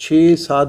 6-7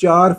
4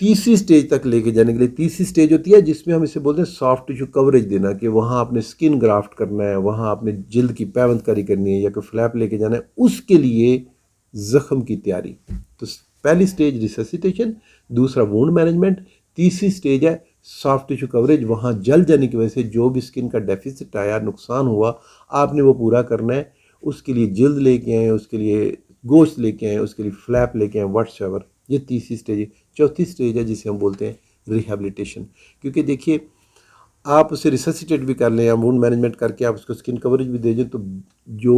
تیسری سٹیج تک لے کے جانے کے لیے، تیسری سٹیج ہوتی ہے جس میں ہم اسے بولتے ہیں سافٹ ٹیشو کوریج دینا، کہ وہاں آپ نے اسکن گرافٹ کرنا ہے، وہاں آپ نے جلد کی پیوند کاری کرنی ہے یا کوئی فلیپ لے کے جانا ہے، اس کے لیے زخم کی تیاری۔ تو پہلی سٹیج ریسسیٹیشن، دوسرا وونڈ مینجمنٹ، تیسری سٹیج ہے سافٹ ٹیشو کوریج۔ وہاں جل جانے کی وجہ سے جو بھی اسکن کا ڈیفیسٹ آیا، نقصان ہوا، آپ نے وہ پورا کرنا ہے۔ اس کے لیے جلد لے کے آئیں، اس کے لیے گوشت لے کے آئیں، اس کے لیے فلیپ لے کے آئیں، واٹس ایور۔ یہ تیسری سٹیج ہے۔ چوتھی سٹیج ہے جسے ہم بولتے ہیں ریہیبلیٹیشن، کیونکہ دیکھیے آپ اسے ریسسیٹیٹ بھی کر لیں یا وونڈ مینجمنٹ کر کے آپ اس کو اسکن کوریج بھی دے دیں، تو جو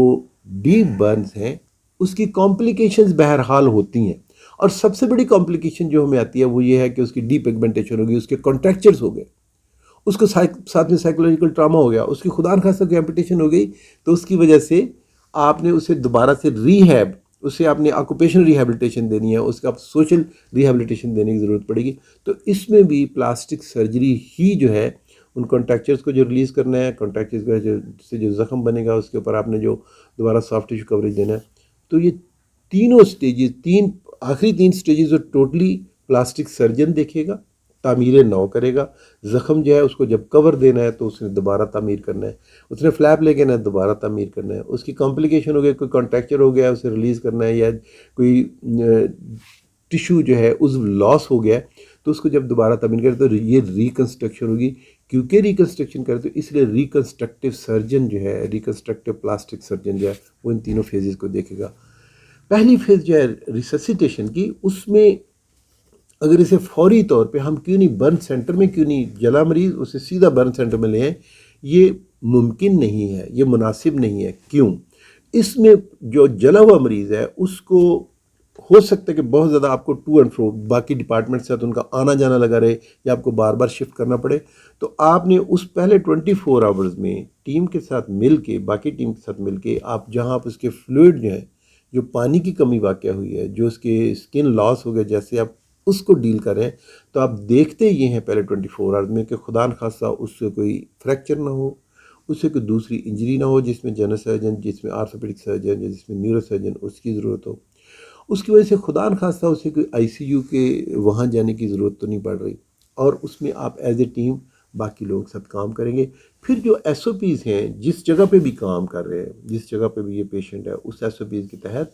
ڈیپ برنز ہیں اس کی کمپلیکیشنز بہرحال ہوتی ہیں، اور سب سے بڑی کمپلیکیشن جو ہمیں آتی ہے وہ یہ ہے کہ اس کی ڈی پیگمنٹیشن ہوگی، اس کے کانٹریکچرز ہو گئے، اس کو ساتھ میں سائیکولوجیکل ٹراما ہو گیا، اس کی خدا نخواستہ کوئی ایمپوٹیشن ہو گئی، تو اس کی وجہ سے آپ نے اسے دوبارہ سے اسے آپ نے آکوپیشن ریہیبلیٹیشن دینی ہے، اس کا آپ سوشل ریہیبلیٹیشن دینے کی ضرورت پڑے گی۔ تو اس میں بھی پلاسٹک سرجری ہی جو ہے ان کانٹریکچرز کو جو ریلیز کرنا ہے، کانٹریکچرز کا سے جو زخم بنے گا اس کے اوپر آپ نے جو دوبارہ سافٹ ٹیشو کوریج دینا ہے۔ تو یہ تینوں سٹیجز، آخری تین سٹیجز جو ٹوٹلی پلاسٹک سرجن دیکھے گا، تعمیر نو کرے گا۔ زخم جو ہے اس کو جب کور دینا ہے تو اس نے دوبارہ تعمیر کرنا ہے، اس نے فلیپ لے کے نا دوبارہ تعمیر کرنا ہے، اس کی کمپلیکیشن ہو گئی، کوئی کانٹریکچر ہو گیا اسے ریلیز کرنا ہے، یا کوئی ٹیشو جو ہے عضو لاس ہو گیا ہے، تو اس کو جب دوبارہ تعمیر کرے تو یہ ریکنسٹرکشن ہوگی۔ کیونکہ ریکنسٹرکشن کرے تو اس لیے ریکنسٹرکٹیو سرجن جو ہے، ریکنسٹرکٹیو پلاسٹک سرجن جو ہے وہ ان تینوں فیزز کو دیکھے گا۔ پہلی فیز جو ہے ریسسیٹیشن کی، اس میں اگر اسے فوری طور پہ ہم کیوں نہیں برن سینٹر میں، کیوں نہیں جلا مریض اسے سیدھا برن سینٹر میں لے آئیں، یہ ممکن نہیں ہے، یہ مناسب نہیں ہے۔ کیوں؟ اس میں جو جلا ہوا مریض ہے اس کو ہو سکتا ہے کہ بہت زیادہ آپ کو ٹو اینڈ فرو باقی ڈپارٹمنٹ سے ان کا آنا جانا لگا رہے، یا آپ کو بار بار شفٹ کرنا پڑے، تو آپ نے اس پہلے 24 آورز میں ٹیم کے ساتھ مل کے، باقی ٹیم کے ساتھ مل کے، آپ جہاں آپ اس کے فلوئڈ جو ہیں، جو پانی کی کمی واقع ہوئی ہے، جو اس کے اسکن لاس ہو گیا، جیسے آپ اس کو ڈیل کریں، تو آپ دیکھتے یہ ہیں پہلے 24 آورز میں کہ خدا نخواستہ اس سے کوئی فریکچر نہ ہو، اس سے کوئی دوسری انجری نہ ہو جس میں جنرل سرجن، جس میں آرتھوپیڈک سرجن، جس میں نیورو سرجن اس کی ضرورت ہو، اس کی وجہ سے خدا نخواستہ اسے کوئی آئی سی یو کے وہاں جانے کی ضرورت تو نہیں پڑ رہی، اور اس میں آپ ایز اے ٹیم باقی لوگوں کے ساتھ کام کریں گے۔ پھر جو ایس او پیز ہیں، جس جگہ پہ بھی کام کر رہے ہیں، جس جگہ پہ بھی یہ پیشنٹ ہے، اس ایس او پیز کے تحت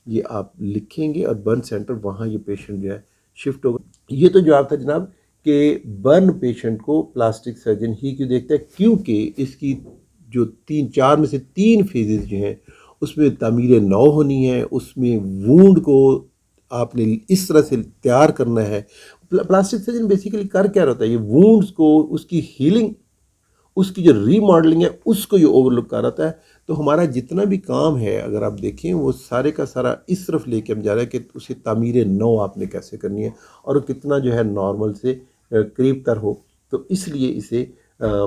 یہ آپ لکھیں گے، اور برن سینٹر وہاں یہ پیشنٹ جو ہے شفٹ ہوگا۔ یہ تو جواب تھا جناب کہ برن پیشنٹ کو پلاسٹک سرجن ہی کیوں دیکھتا ہے، کیونکہ اس کی جو 3-4 میں سے 3 فیزز جو ہیں اس میں تعمیر نو ہونی ہے، اس میں وونڈ کو آپ نے اس طرح سے تیار کرنا ہے۔ پلاسٹک سرجن بیسیکلی کر کیا رہتا ہے، یہ وونڈز کو، اس کی ہیلنگ، اس کی جو ری ماڈلنگ ہے اس کو یہ اوور لک کر رہتا ہے۔ تو ہمارا جتنا بھی کام ہے اگر آپ دیکھیں وہ سارے کا سارا اس طرف لے کے ہم جا رہے ہیں کہ اسے تعمیر نو آپ نے کیسے کرنی ہے، اور وہ کتنا جو ہے نارمل سے قریب تر ہو، تو اس لیے اسے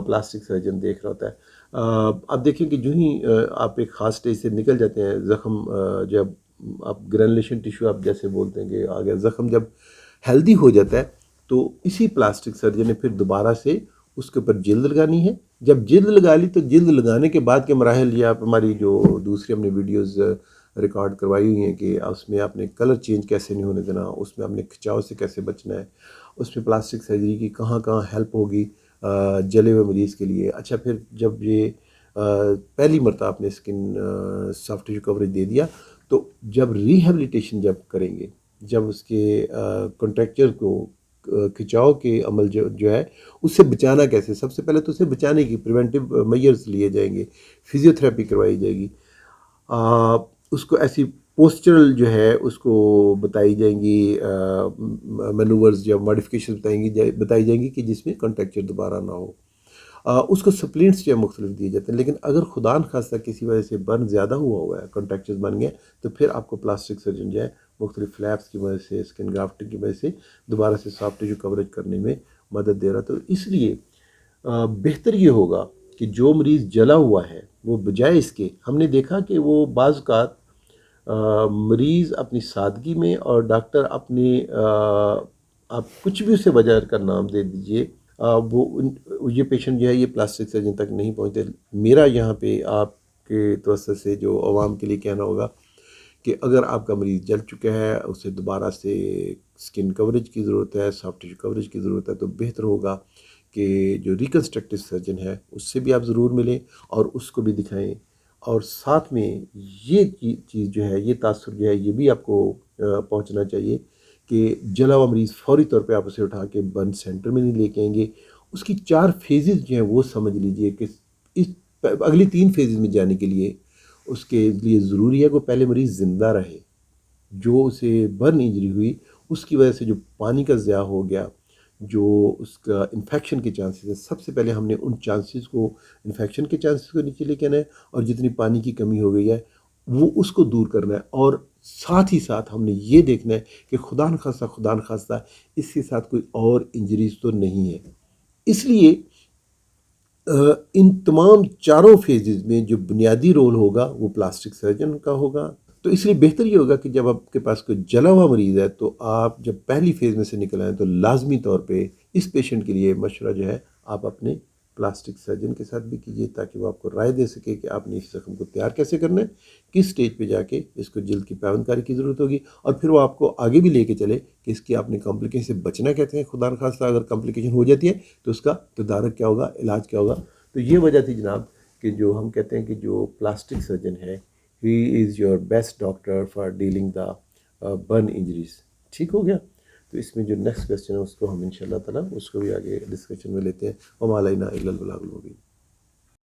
پلاسٹک سرجن دیکھ رہا ہوتا ہے۔ آپ دیکھیں کہ جو ہی آپ ایک خاص اسٹیج سے نکل جاتے ہیں، زخم جب آپ گرینولیشن ٹیشو آپ جیسے بولتے ہیں کہ آ گیا، زخم جب ہیلدی ہو جاتا ہے تو اسی پلاسٹک سرجن نے پھر دوبارہ سے اس کے اوپر جلد لگانی ہے۔ جب جلد لگا لی تو جلد لگانے کے بعد کے مراحل، یہ آپ ہماری جو دوسری ہم نے ویڈیوز ریکارڈ کروائی ہوئی ہیں کہ اس میں آپ نے کلر چینج کیسے نہیں ہونے دینا، اس میں آپ نے کھچاؤ سے کیسے بچنا ہے، اس میں پلاسٹک سرجری کی کہاں کہاں ہیلپ ہوگی جلے ہوئے مریض کے لیے۔ اچھا، پھر جب یہ پہلی مرتبہ آپ نے اسکن سافٹ ٹیشو کوریج دے دیا، تو جب ریہیبلیٹیشن جب کریں گے، جب اس کے کانٹریکچر کو کھچاؤ کے عمل جو ہے اس سے بچانا کیسے، سب سے پہلے تو اسے بچانے کی پریونٹیو میئرز لیے جائیں گے، فزیو تھراپی کروائی جائے گی، اس کو ایسی پوسچرل جو ہے اس کو بتائی جائیں گی، مینوورز یا ماڈیفکیشن بتائی جائیں گی کہ جس میں کانٹریکچر دوبارہ نہ ہو۔ اس کو سپلنٹس جو مختلف دیے جاتے ہیں، لیکن اگر خدا نخواستہ کسی وجہ سے برن زیادہ ہوا ہے، کانٹریکچرز بن گئے، تو پھر آپ کو پلاسٹک سرجن جو ہے مختلف فلیپس کی وجہ سے، اسکن گرافٹنگ کی وجہ سے دوبارہ سے سافٹ ٹیشو کوریج کرنے میں مدد دے رہا۔ تو اس لیے بہتر یہ ہوگا کہ جو مریض جلا ہوا ہے وہ بجائے اس کے، ہم نے دیکھا کہ وہ بعض اوقات مریض اپنی سادگی میں، اور ڈاکٹر اپنے آپ کچھ بھی اسے وجہ کا نام دے دیجئے، وہ یہ پیشنٹ جو ہے یہ پلاسٹک سرجن تک نہیں پہنچتے۔ میرا یہاں پہ آپ کے توسط سے جو عوام کے لیے کہنا ہوگا کہ اگر آپ کا مریض جل چکا ہے، اسے دوبارہ سے اسکن کوریج کی ضرورت ہے، سافٹ ٹیشو کوریج کی ضرورت ہے، تو بہتر ہوگا کہ جو ریکنسٹرکٹیو سرجن ہے اس سے بھی آپ ضرور ملیں اور اس کو بھی دکھائیں، اور ساتھ میں یہ چیز جو ہے، یہ تاثر جو ہے، یہ بھی آپ کو پہنچنا چاہیے کہ جلا ہوا مریض فوری طور پہ آپ اسے اٹھا کے برن سینٹر میں نہیں لے کے آئیں گے. اس کی 4 فیزز جو ہیں وہ سمجھ لیجئے کہ اس اگلی 3 فیزز میں جانے کے لیے اس کے لیے ضروری ہے کہ پہلے مریض زندہ رہے. جو اسے برن انجری ہوئی اس کی وجہ سے جو پانی کا ضیاع ہو گیا، جو اس کا انفیکشن کے چانسز ہیں، سب سے پہلے ہم نے ان چانسز کو، انفیکشن کے چانسز کو نیچے لے کے آنا ہے، اور جتنی پانی کی کمی ہو گئی ہے وہ اس کو دور کرنا ہے. اور ساتھ ہی ساتھ ہم نے یہ دیکھنا ہے کہ خدا نخواستہ اس کے ساتھ کوئی اور انجریز تو نہیں ہے. اس لیے ان تمام 4 فیزز میں جو بنیادی رول ہوگا وہ پلاسٹک سرجن کا ہوگا. تو اس لیے بہتر یہ ہوگا کہ جب آپ کے پاس کوئی جلا ہوا مریض ہے تو آپ جب پہلی فیز میں سے نکل آئیں تو لازمی طور پہ اس پیشنٹ کے لیے مشورہ جو ہے آپ اپنے پلاسٹک سرجن کے ساتھ بھی کیجیے، تاکہ وہ آپ کو رائے دے سکے کہ آپ نے اس زخم کو تیار کیسے کرنا ہے، کس سٹیج پہ جا کے اس کو جلد کی پیوند کاری کی ضرورت ہوگی، اور پھر وہ آپ کو آگے بھی لے کے چلے کہ اس کی آپ نے کمپلیکیشن سے بچنا کہتے ہیں. خدا نخواستہ اگر کمپلیکیشن ہو جاتی ہے تو اس کا تدارک کیا ہوگا، علاج کیا ہوگا. تو یہ وجہ تھی جناب کہ جو ہم کہتے ہیں کہ جو پلاسٹک سرجن ہے he is your best doctor for dealing the burn injuries. ٹھیک ہو گیا؟ تو اس میں جو نیکسٹ کویسچن ہے اس کو ہم انشاءاللہ تعالیٰ اس کو بھی آگے ڈسکشن میں لیتے ہیں. وما علینا الا البلاغ المبین.